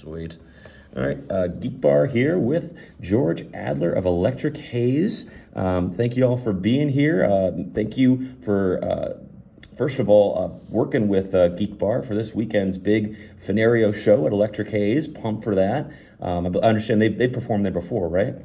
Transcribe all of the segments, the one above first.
Sweet. All right, Geek.Bar here with George Adler of Electric Haze. Thank you all for being here. Thank you for, first of all, working with Geek.Bar for this weekend's big Fennario show at Electric Haze. Pumped for that. I understand they performed there before, right?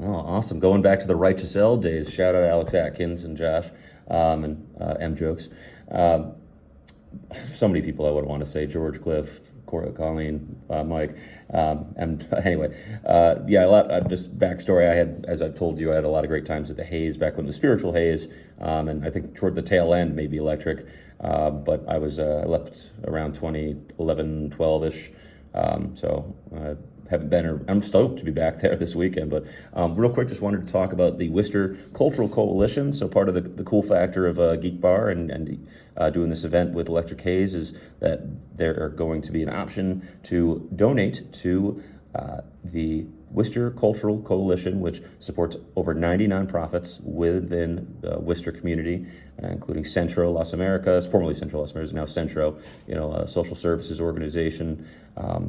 Oh, awesome. Going back to the Righteous L days. Shout out Alex Atkins and Josh and M Jokes. Um, so many people I would want to say George, Cliff, Colleen, Mike. And anyway, yeah, a lot. Just backstory. I had, as I've told you, I had a lot of great times at the Haze back when it was Spiritual Haze, and I think toward the tail end, maybe Electric. But I left around 2011, 12 ish. So haven't been. I'm stoked to be back there this weekend. But real quick, just wanted to talk about the Worcester Cultural Coalition. So part of the cool factor of Geek.Bar and doing this event with Electric Haze is that there are going to be an option to donate to the Worcester Cultural Coalition, which supports over 90 nonprofits within the Worcester community, including Centro Las Americas, formerly Centro Las Americas, now Centro, a social services organization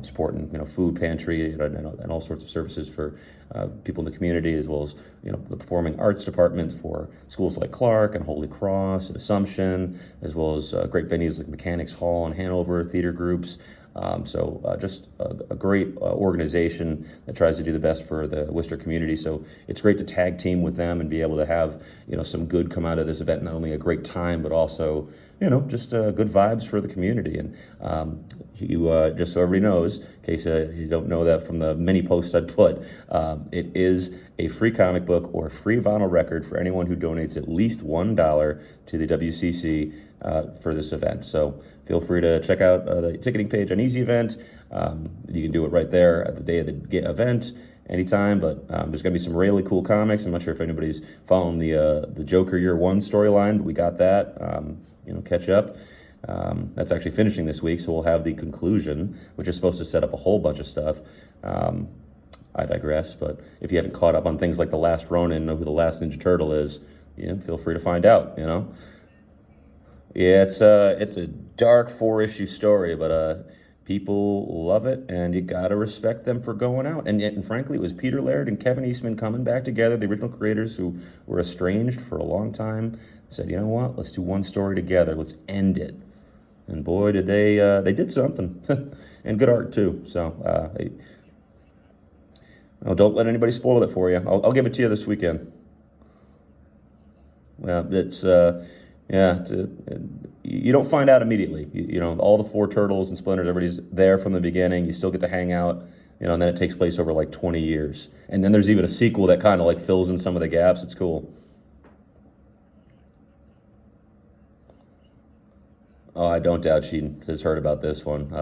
supporting food pantry and all sorts of services for people in the community, as well as the performing arts department for schools like Clark and Holy Cross and Assumption, as well as great venues like Mechanics Hall in Hanover, theater groups. Just a great organization that tries to do the best for the Worcester community. So it's great to tag team with them and be able to have some good come out of this event. Not only a great time, but also just good vibes for the community. And just so everybody knows, in case you don't know that from the many posts I put, it is a free comic book or free vinyl record for anyone who donates at least $1 to the WCC for this event. So feel free to check out the ticketing page on Easy Event. You can do it right there at the day of the event, anytime. But there's going to be some really cool comics. I'm not sure if anybody's following the Joker Year One storyline, but we got that. Catch up. That's actually finishing this week, so we'll have the conclusion, which is supposed to set up a whole bunch of stuff. I digress, but if you haven't caught up on things like The Last Ronin or who the last Ninja Turtle is, feel free to find out, Yeah, it's a dark four-issue story, but people love it, and you gotta respect them for going out. And frankly, it was Peter Laird and Kevin Eastman coming back together, the original creators who were estranged for a long time, said, you know what, let's do one story together, let's end it. And boy, did they did something, and good art too. So, don't let anybody spoil it for you. I'll give it to you this weekend. It's yeah, you don't find out immediately. All the four turtles and Splinters, everybody's there from the beginning. You still get to hang out, and then it takes place over like 20 years. And then there's even a sequel that kind of like fills in some of the gaps. It's cool. Oh, I don't doubt she has heard about this one.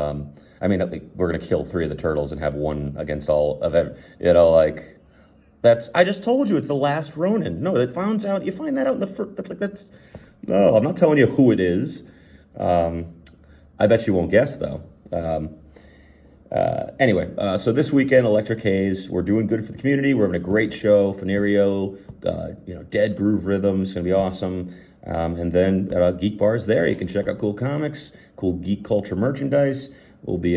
I mean, like, we're gonna kill three of the turtles and have one against all of every, like that's. I just told you it's the last Ronin. No, it finds out. You find that out in the first. That's. No, I'm not telling you who it is. Um, I bet you won't guess though. Anyway, so this weekend, Electric Haze, we're doing good for the community. We're having a great show. Fennario, Dead Groove Rhythm. It's gonna be awesome. And then Geek.Bar is there. You can check out cool comics, cool geek culture merchandise. We'll be,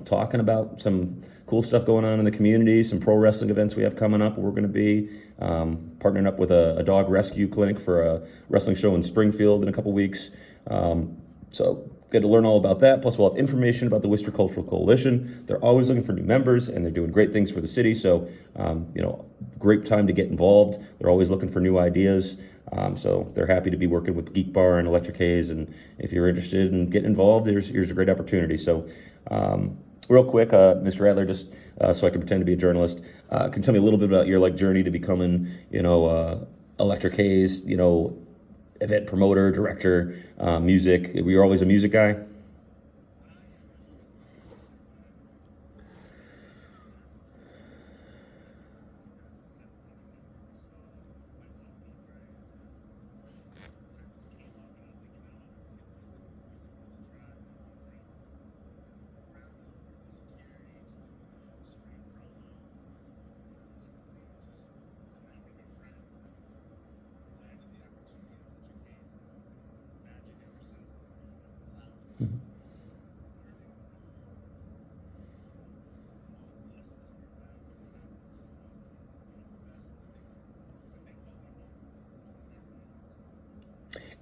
talking about some cool stuff going on in the community, some pro wrestling events we have coming up. We're going to be partnering up with a dog rescue clinic for a wrestling show in Springfield in a couple weeks. So get to learn all about that. Plus, we'll have information about the Worcester Cultural Coalition. They're always looking for new members, and they're doing great things for the city. So, great time to get involved. They're always looking for new ideas. So they're happy to be working with Geek.Bar and Electric Haze. And if you're interested in getting involved, here's a great opportunity. So, real quick, Mr. Adler, just so I can pretend to be a journalist, can you tell me a little bit about your journey to becoming, Electric Haze, event promoter, director, music. Were you always a music guy?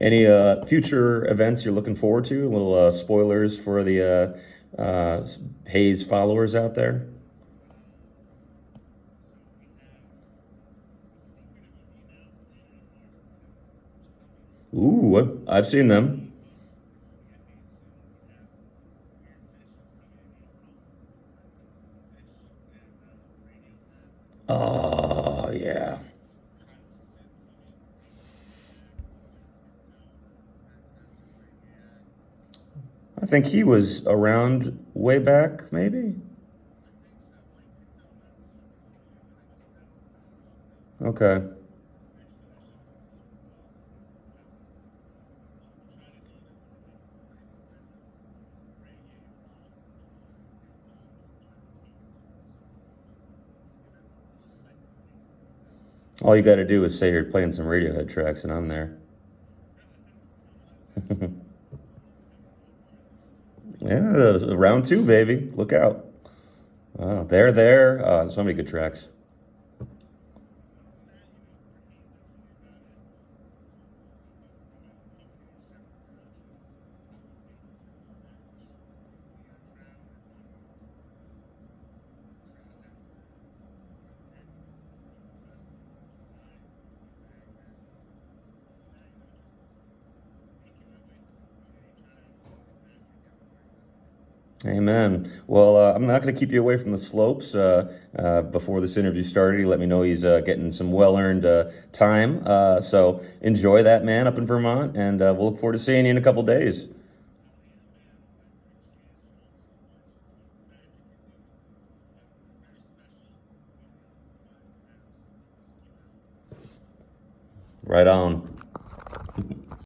Any future events you're looking forward to? A little spoilers for the Haze followers out there. Ooh, I've seen them. Oh, yeah. I think he was around way back, maybe. Okay. All you got to do is say you're playing some Radiohead tracks, and I'm there. Yeah, round two, baby. Look out. They're there. So many good tracks. Amen. Well, I'm not going to keep you away from the slopes. Before this interview started, he let me know he's getting some well-earned time. So enjoy that, man, up in Vermont, and we'll look forward to seeing you in a couple days. Right on.